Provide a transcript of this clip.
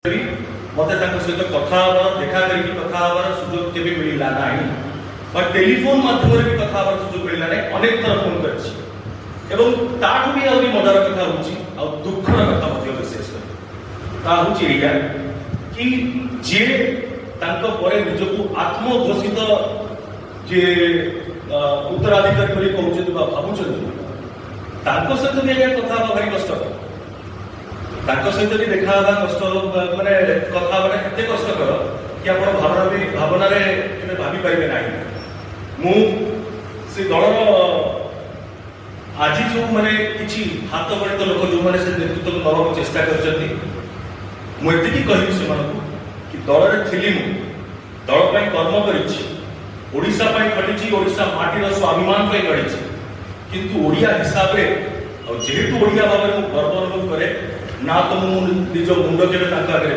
मत सहित कथा देखा करके कथा सुजोग के मिलला ना और टेलीफोन माध्यम भी कथा सुजोग मिलला ना अनेक थर फोन कर भी आहरी मजार कथा हो दुखर कथा विशेष कर कि जे निजक आत्मघोषित जे उत्तराधिकारी कहते भावुं सहित भी आगे कथा भारी कष्ट सहित भी देखा कष्ट माने कथा एत कष्टकर कि आप भावना भावी पारे ना मु से दल आज जो मैंने किसी हाथ गणित लोक जो मैंने से नेतृत्व नवा चेष्टा कर मुझे कहबी से कि दल में थी दल कर्म करोशा खटी ओडिशा माटीर स्वाभिमान लड़ी किंतु ओडिया हिसाब से जेहेतु ओडिया भाव में गर्व अनुभव करे ना तो मुझ मुंड के